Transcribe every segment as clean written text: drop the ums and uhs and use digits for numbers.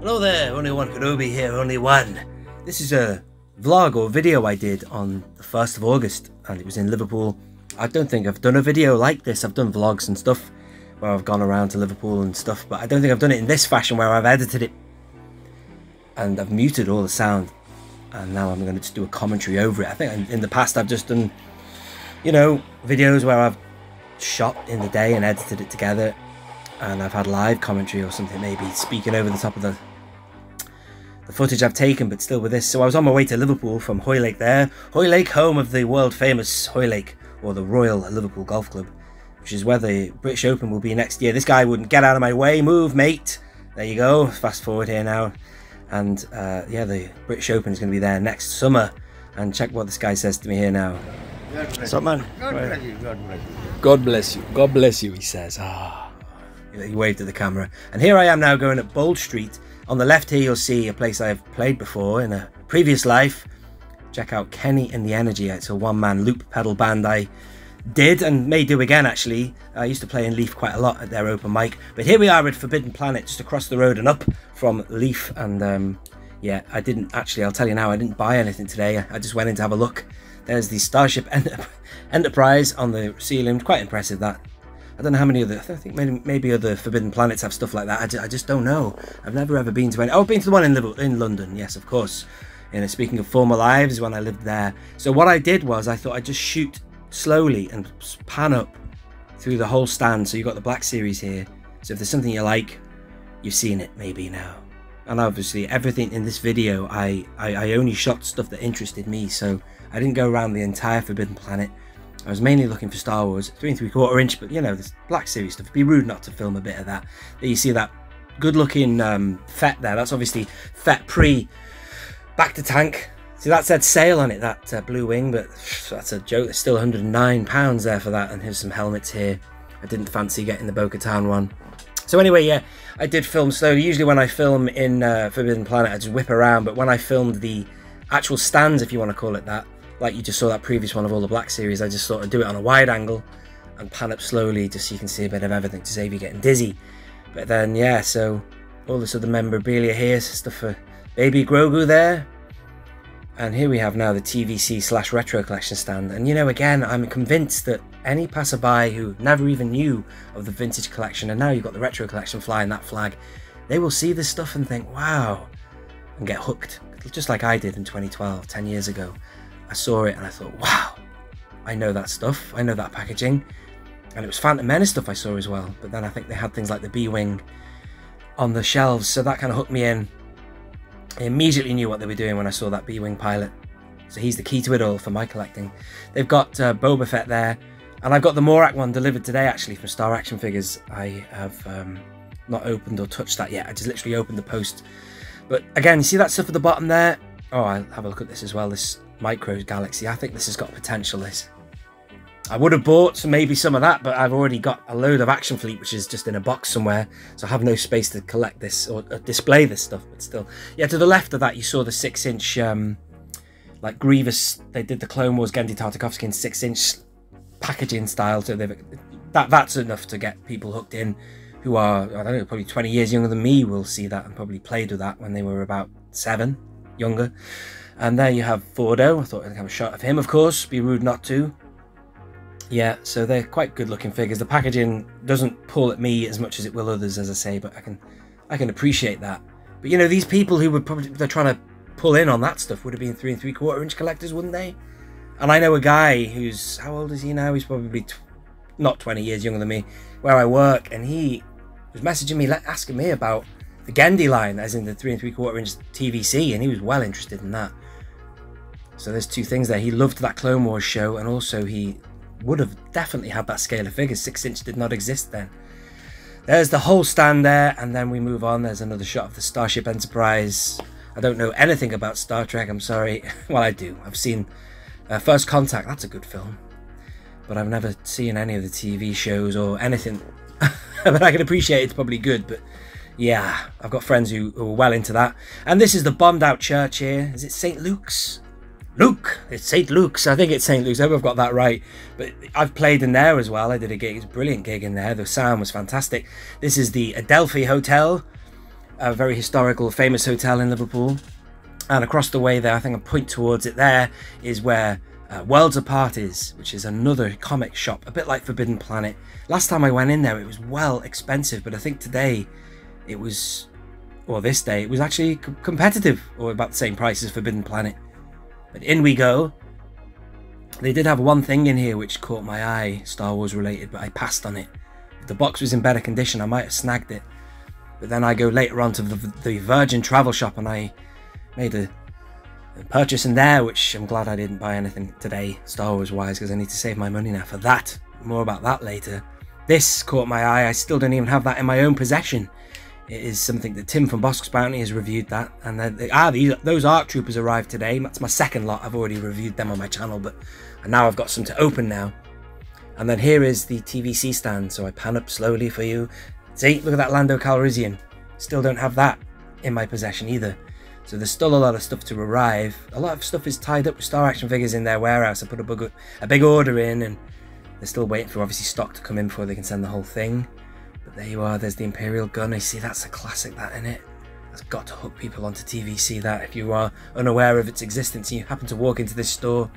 Hello there, only one Kenobi here, only one. This is a vlog or video I did on the 1st of August, and it was in Liverpool. I don't think I've done a video like this. I've done vlogs and stuff where I've gone around to Liverpool and stuff, but I don't think I've done it in this fashion where I've edited it and I've muted all the sound, and now I'm going to just do a commentary over it. I think in the past I've just done, you know, videos where I've shot in the day and edited it together, and I've had live commentary or something, maybe speaking over the top of the footage I've taken, but still with this. So I was on my way to Liverpool from Hoylake there. Hoylake, home of the world famous Hoylake, or the Royal Liverpool Golf Club, which is where the British Open will be next year. This guy wouldn't get out of my way. Move, mate. There you go. Fast forward here now. And yeah, the British Open is going to be there next summer. And check what this guy says to me here now. What's up, man? God bless you. God bless you. God bless you. God bless you, he says. Ah. He waved at the camera. And here I am now going up Bold Street. On the left here you'll see a place I've played before in a previous life. Check out Kenny and the Energy. It's a one-man loop pedal band I did and may do again, actually. I used to play in Leaf quite a lot at their open mic. But here we are at Forbidden Planet, just across the road and up from Leaf. And yeah, I didn't actually, I'll tell you now, I didn't buy anything today. I just went in to have a look. There's the Starship Enterprise on the ceiling. Quite impressive, that. I don't know how many other, I think maybe other Forbidden Planets have stuff like that. I just don't know. I've never ever been to any. Oh, I've been to the one in London, yes, of course. And speaking of former lives, when I lived there. So what I did was, I thought I'd just shoot slowly and pan up through the whole stand. So you've got the Black Series here. So if there's something you like, you've seen it maybe now. And obviously everything in this video, I only shot stuff that interested me. So I didn't go around the entire Forbidden Planet. I was mainly looking for Star Wars, 3 3/4 inch, but you know, this Black Series stuff. It'd be rude not to film a bit of that. There you see that good looking Fett there. That's obviously Fett pre back to tank. See, that said sail on it, that blue wing, but that's a joke. There's still £109 there for that. And here's some helmets here. I didn't fancy getting the Bo-Katan one. So anyway, yeah, I did film slowly. Usually when I film in Forbidden Planet, I just whip around. But when I filmed the actual stands, if you want to call it that, like you just saw that previous one of all the Black Series, I just sort of do it on a wide angle and pan up slowly just so you can see a bit of everything to save you getting dizzy. But then, yeah, so all this other memorabilia here, stuff for Baby Grogu there. And here we have now the TVC/Retro Collection stand. And you know, again, I'm convinced that any passerby who never even knew of the vintage collection, and now you've got the Retro Collection flying that flag, they will see this stuff and think, wow, and get hooked. Just like I did in 2012, 10 years ago. I saw it and I thought, wow, I know that stuff, I know that packaging. And it was Phantom Menace stuff I saw as well, but then I think they had things like the B-Wing on the shelves, so that kind of hooked me in. I immediately knew what they were doing when I saw that B-Wing pilot, so he's the key to it all for my collecting. They've got Boba Fett there, and I've got the Morak one delivered today actually from Star Action Figures. I have not opened or touched that yet, I just literally opened the post. But again, you see that stuff at the bottom there? Oh, I'll have a look at this as well, this Micro Galaxy. I think this has got potential, this. I would have bought maybe some of that, but I've already got a load of Action Fleet, which is just in a box somewhere, so I have no space to collect this or display this stuff. But still, yeah, to the left of that you saw the 6-inch like Grievous. They did the Clone Wars Genndy Tartakovsky in 6-inch packaging style, so that's enough to get people hooked in who are, I don't know, probably 20 years younger than me will see that and probably played with that when they were about 7, younger. And there you have Fordo. I thought I'd have a shot of him, of course. Be rude not to. Yeah, so they're quite good looking figures. The packaging doesn't pull at me as much as it will others, as I say, but I can appreciate that. But you know, these people who would probably, they're trying to pull in on that stuff would have been 3 3/4 inch collectors, wouldn't they? And I know a guy who's, how old is he now? He's probably not 20 years younger than me, where I work, and he was messaging me, asking me about the Genndy line, as in the 3 3/4 inch TVC, and he was well interested in that. So there's two things there. He loved that Clone Wars show, and also he would have definitely had that scale of figures. 6-inch did not exist then. There's the whole stand there, and then we move on. There's another shot of the Starship Enterprise. I don't know anything about Star Trek, I'm sorry. Well, I do. I've seen First Contact. That's a good film. But I've never seen any of the TV shows or anything. But I can appreciate it's probably good, but yeah, I've got friends who are well into that. And this is the bombed out church here. Is it St. Luke's? Luke! It's St. Luke's. I think it's St. Luke's. I hope I've got that right. But I've played in there as well. I did a gig. It's a brilliant gig in there. The sound was fantastic. This is the Adelphi Hotel a very historical, famous hotel in Liverpool. And across the way there, I think I point towards it there, is where Worlds Apart is, which is another comic shop, a bit like Forbidden Planet. Last time I went in there, it was well expensive, but I think today it was, or this day, it was actually competitive, or about the same price as Forbidden Planet. But in we go. They did have one thing in here which caught my eye, Star Wars related, but I passed on it. If the box was in better condition, I might have snagged it. But then I go later on to the Virgin Travel Shop, and I made a purchase in there, which I'm glad I didn't buy anything today, Star Wars wise, because I need to save my money now for that. More about that later. This caught my eye. I still don't even have that in my own possession. It is something that Tim from Bosk's Bounty has reviewed that, and those ARC Troopers arrived today. That's my second lot. I've already reviewed them on my channel, but now I've got some to open now. And then here is the TVC stand, so I pan up slowly for you. See, look at that Lando Calrissian. Still don't have that in my possession either. So there's still a lot of stuff to arrive. A lot of stuff is tied up with Star Action figures in their warehouse. I put a big order in, and they're still waiting for obviously stock to come in before they can send the whole thing. But there you are, there's the Imperial gun. I see that's a classic, that in it. That's got to hook people onto TVC, that. If you are unaware of its existence and you happen to walk into this store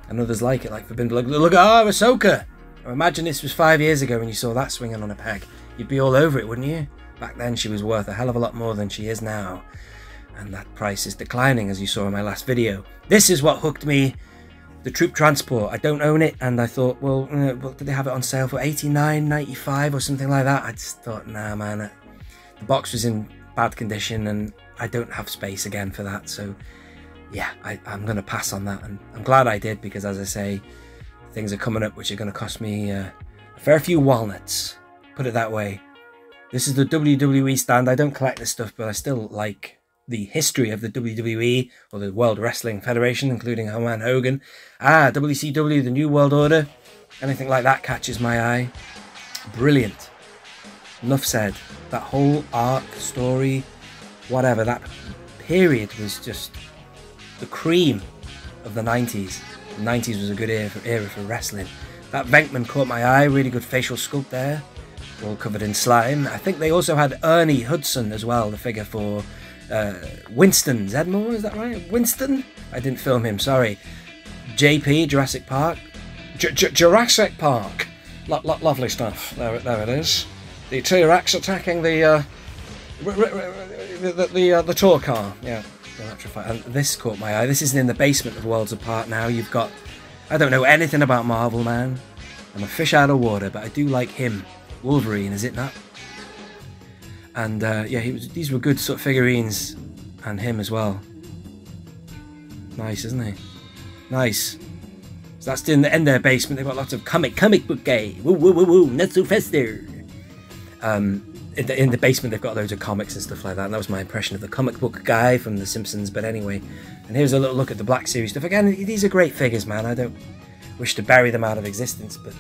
and others like it, like Forbidden, look at Ahsoka! Now imagine this was 5 years ago when you saw that swinging on a peg. You'd be all over it, wouldn't you? Back then she was worth a hell of a lot more than she is now. And that price is declining, as you saw in my last video. This is what hooked me. The Troop Transport. I don't own it, and I thought, well, did they have it on sale for $89.95 or something like that? I just thought, nah, man. The box was in bad condition, and I don't have space again for that. So, yeah, I'm going to pass on that. And I'm glad I did, because, as I say, things are coming up which are going to cost me a fair few walnuts. Put it that way. This is the WWE stand. I don't collect this stuff, but I still like the history of the WWE, or the World Wrestling Federation, including Hulk Hogan. WCW, the New World Order. Anything like that catches my eye. Brilliant. Enough said. That whole arc, story, whatever, that period was just the cream of the 90s. The 90s was a good era for wrestling. That Venkman caught my eye. Really good facial sculpt there. All covered in slime. I think they also had Ernie Hudson as well, the figure for Winston Zedmore, is that right? Winston? I didn't film him, sorry. JP, Jurassic Park. Jurassic Park. Lovely stuff. There it is. The T-Rex attacking the tour car. Yeah, electrified. And this caught my eye. This is in the basement of Worlds Apart now. You've got... I don't know anything about Marvel, man. I'm a fish out of water, but I do like him. Wolverine, is it not? And yeah, these were good sort of figurines, and him as well. Nice, isn't he? Nice. So that's in their basement. They've got lots of comic book gay. Woo woo woo woo, not so faster. In the basement, they've got loads of comics and stuff like that. And that was my impression of the comic book guy from The Simpsons. But anyway, and here's a little look at the Black Series stuff. Again, these are great figures, man. I don't wish to bury them out of existence, but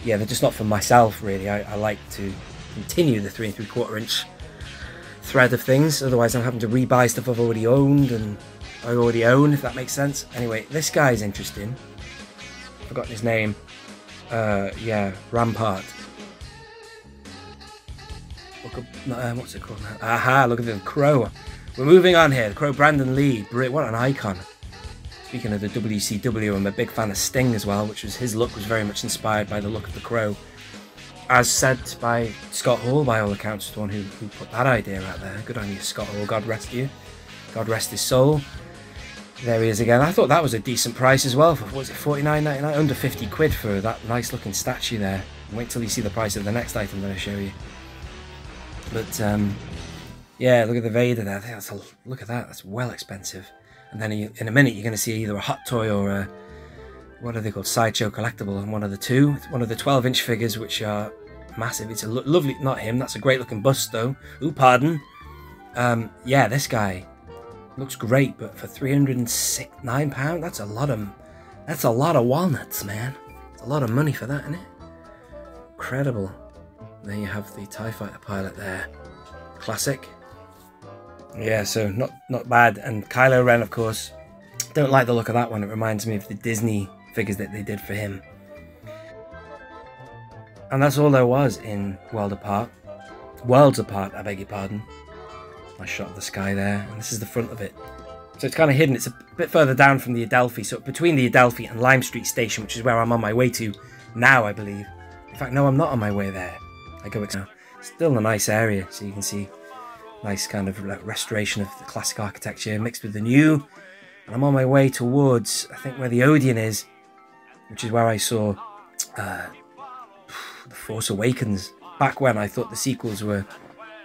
yeah, they're just not for myself, really. I like to continue the 3 3/4 inch thread of things, otherwise I'm having to rebuy stuff I've already owned and I already own, if that makes sense. Anyway, this guy's interesting. I've forgotten his name. Yeah, Rampart. What's it called now? Aha, look at the Crow. We're moving on here. The Crow, Brandon Lee. What an icon. Speaking of the WCW, I'm a big fan of Sting as well, which was his look was very much inspired by the look of the Crow. As said by Scott Hall, by all accounts, the one who put that idea out there. Good on you, Scott Hall. God rest you. God rest his soul. There he is again. I thought that was a decent price as well. For, what was it, $49.99? Under 50 quid for that nice looking statue there. Wait till you see the price of the next item that I show you. But, yeah, look at the Vader there. I think look at that. That's well expensive. And then in a minute you're going to see either a Hot Toy or a... what are they called? Sideshow Collectible, and one of the two. One of the 12-inch figures, which are massive. It's a lovely... not him. That's a great-looking bust, though. Ooh, pardon. Yeah, this guy looks great, but for £309, that's a lot of walnuts, man. It's a lot of money for that, isn't it? Incredible. And then you have the TIE Fighter pilot there. Classic. Yeah, so not bad. And Kylo Ren, of course. Don't like the look of that one. It reminds me of the Disney figures that they did for him. And that's all there was in World Apart. Worlds apart, I beg your pardon. Nice shot of the sky there, and this is the front of it. So it's kind of hidden. It's a bit further down from the Adelphi, so between the Adelphi and Lime Street Station, which is where I'm on my way to now, I believe. In fact, no, I'm not on my way there. I go now. Still a nice area, so you can see nice kind of restoration of the classic architecture mixed with the new. And I'm on my way towards, I think, where the Odeon is, which is where I saw The Force Awakens. Back when I thought the sequels were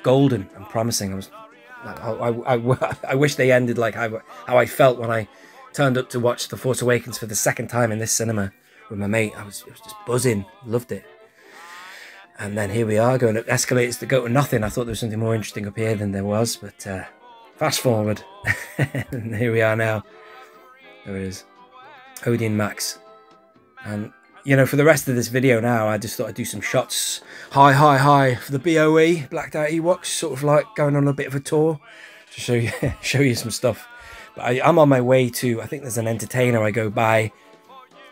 golden and promising. I wish they ended like how I felt when I turned up to watch The Force Awakens for the second time in this cinema with my mate. It was just buzzing, loved it. And then here we are going up escalators to go to nothing. I thought there was something more interesting up here than there was, but fast forward, and here we are now. There it is, Odeon Max. And you know, for the rest of this video now, I just thought I'd do some shots. Hi for the BOE, Blacked Out Ewoks, sort of like going on a bit of a tour to show you some stuff. But I'm on my way to, I think there's an entertainer I go by.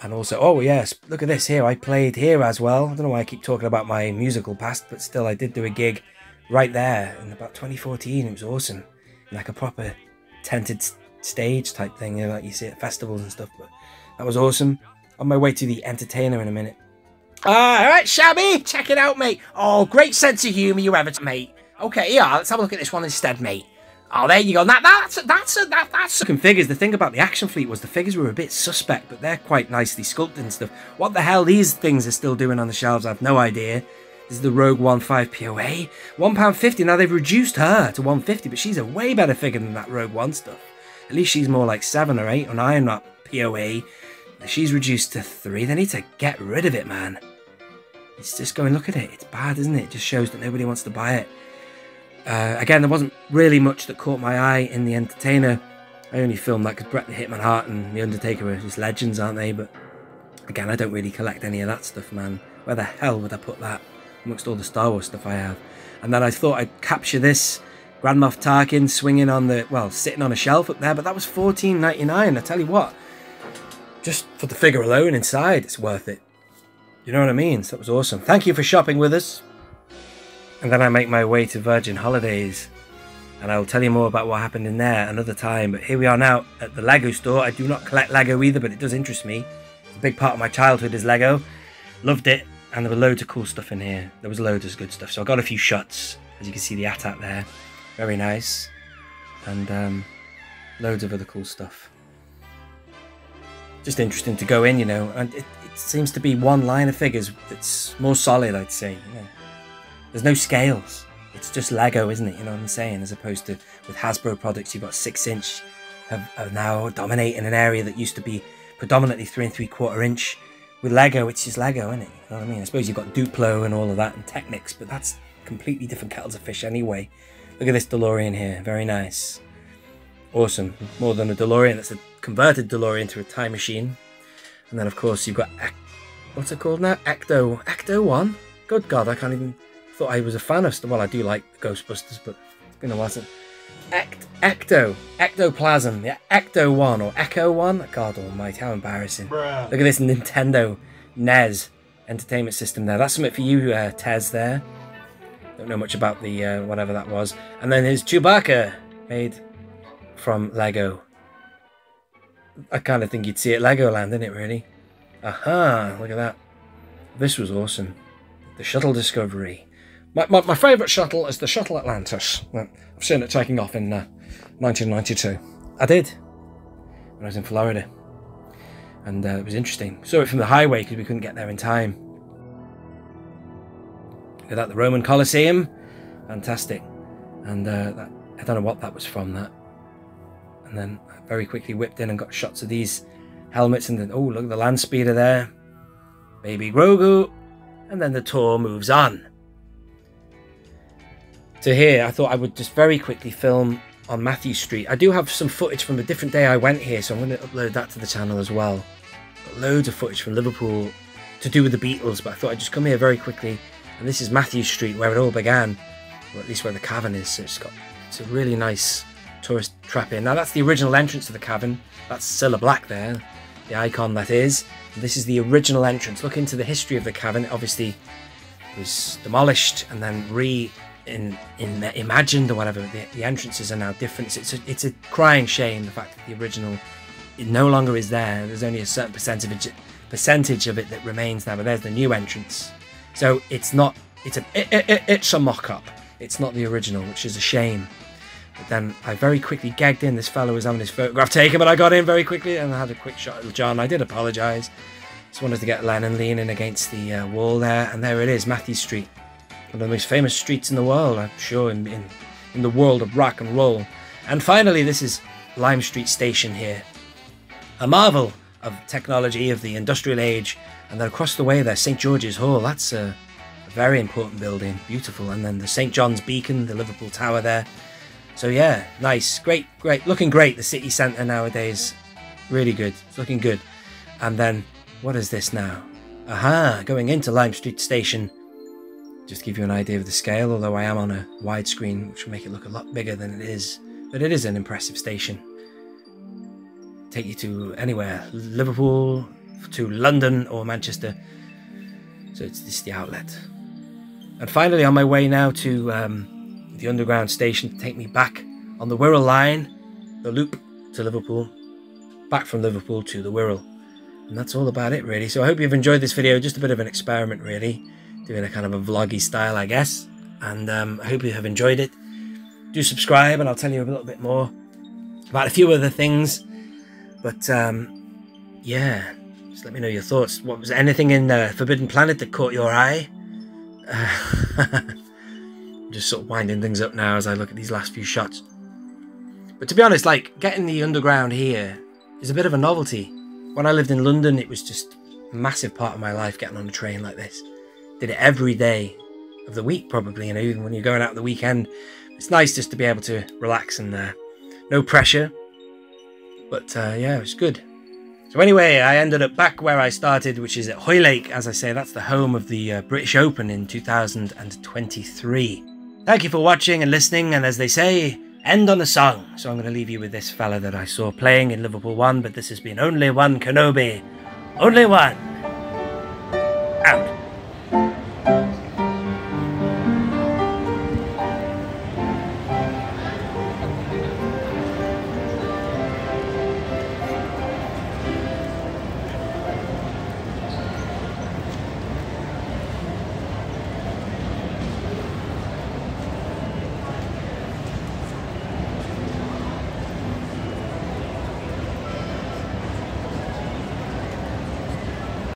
And also, oh yes, look at this here, I played here as well. I don't know why I keep talking about my musical past, but still I did do a gig right there in about 2014. It was awesome. Like a proper tented stage type thing, you know, like you see at festivals and stuff. But that was awesome. On my way to the entertainer in a minute. Alright, Shabby, check it out, mate. Oh, great sense of humour you have, mate. Okay, yeah, let's have a look at this one instead, mate. Oh, there you go. That's looking figures. The thing about the Action Fleet was the figures were a bit suspect, but they're quite nicely sculpted and stuff. What the hell these things are still doing on the shelves, I have no idea. This is the Rogue One 5 POA. £1.50. Now they've reduced her to £1.50, but she's a way better figure than that Rogue One stuff. At least she's more like 7 or 8 or 9, not POA. She's reduced to 3. They need to get rid of it, man. It's just going, look at it. It's bad, isn't it? It just shows that nobody wants to buy it. Again, there wasn't really much that caught my eye in The Entertainer. I only filmed that because Bret the Hitman Hart and The Undertaker are just legends, aren't they? But again, I don't really collect any of that stuff, man. Where the hell would I put that amongst all the Star Wars stuff I have? And then I thought I'd capture this Grand Moff Tarkin swinging on the, well, sitting on a shelf up there, but that was $14.99. I tell you what, just for the figure alone inside, it's worth it. You know what I mean? So that was awesome. Thank you for shopping with us. And then I make my way to Virgin Holidays, and I'll tell you more about what happened in there another time. But here we are now at the Lego store. I do not collect Lego either, but it does interest me. A big part of my childhood is Lego. Loved it, and there were loads of cool stuff in here. There was loads of good stuff. So I got a few shots, as you can see the AT-AT there. Very nice. And loads of other cool stuff. Just interesting to go in, you know, and it seems to be one line of figures that's more solid, I'd say, you know. There's no scales. It's just Lego, isn't it? You know what I'm saying? As opposed to with Hasbro products, you've got 6-inch have now dominating an area that used to be predominantly 3 3/4 inch. With Lego, it's just Lego, isn't it? You know what I mean? I suppose you've got Duplo and all of that and Technics, but that's completely different kettles of fish anyway. Look at this DeLorean here. Very nice. Awesome. More than a DeLorean. That's a converted DeLorean to a time machine. And then, of course, you've got... what's it called now? Ecto. Ecto 1? Good God, I can't even... thought I was a fan of... well, I do like Ghostbusters, but it's been a while since... Ectoplasm. Yeah, Ecto 1 or Echo 1. God almighty, how embarrassing. Bruh. Look at this Nintendo NES entertainment system there. That's something for you, Tez, there. Don't know much about the whatever that was. And then here's Chewbacca, made from Lego. I kind of think you'd see it Legoland, isn't it, really? Aha, look at that. This was awesome. The Shuttle Discovery. My favourite shuttle is the Shuttle Atlantis. I've seen it taking off in 1992. I did, when I was in Florida. And it was interesting. Saw it from the highway because we couldn't get there in time. Look at that, the Roman Colosseum. Fantastic. And that, I don't know what that was from, that. And then I very quickly whipped in and got shots of these helmets. And then, oh, look at the land speeder there. Baby Grogu. And then the tour moves on. To here, I thought I would just very quickly film on Matthew Street. I do have some footage from a different day I went here, so I'm going to upload that to the channel as well. Got loads of footage from Liverpool to do with the Beatles, but I thought I'd just come here very quickly. And this is Matthew Street, where it all began, or at least where the cavern is. So it's a really nice tourist trap in. Now that's the original entrance to the cavern. That's Cilla Black there, the icon that is. And this is the original entrance. Look into the history of the cavern. It obviously was demolished and then imagined or whatever. The entrances are now different. It's a crying shame, the fact that the original it no longer is there. There's only a certain percentage of it that remains now, but there's the new entrance. So it's not, it's a mock-up. It's not the original, which is a shame. But then I very quickly gagged in. This fellow was having his photograph taken, but I got in very quickly and I had a quick shot of John. I did apologise. Just wanted to get Lennon leaning against the wall there, and there it is, Matthews Street. One of the most famous streets in the world, I'm sure, in the world of rock and roll. And finally, this is Lime Street Station here. A marvel of technology of the industrial age. And then across the way there, St George's Hall. That's a very important building, beautiful. And then the St John's Beacon, the Liverpool Tower there. So yeah, nice, great, looking great. The city centre nowadays, really good. It's looking good. And then, what is this now? Aha, going into Lime Street Station. Just to give you an idea of the scale, although I am on a widescreen, which will make it look a lot bigger than it is. But it is an impressive station. Take you to anywhere, Liverpool, to London or Manchester. So this is the outlet. And finally, on my way now to the underground station to take me back on the Wirral line, the loop to Liverpool, back from Liverpool to the Wirral. And that's all about it, really. So I hope you've enjoyed this video. Just a bit of an experiment, really. Doing a kind of a vloggy style, I guess. And I hope you have enjoyed it. Do subscribe and I'll tell you a little bit more about a few other things. But yeah, just let me know your thoughts. What was anything in Forbidden Planet that caught your eye? I'm just sort of winding things up now as I look at these last few shots. But to be honest, like, getting the underground here is a bit of a novelty. When I lived in London, it was just a massive part of my life getting on a train like this. Did it every day of the week, probably, you know, even when you're going out the weekend. It's nice just to be able to relax and no pressure. But yeah, it was good. So anyway, I ended up back where I started, which is at Hoylake. As I say, that's the home of the British Open in 2023. Thank you for watching and listening, and as they say, end on a song. So I'm going to leave you with this fella that I saw playing in Liverpool 1, but this has been Only One Kenobi. Only one.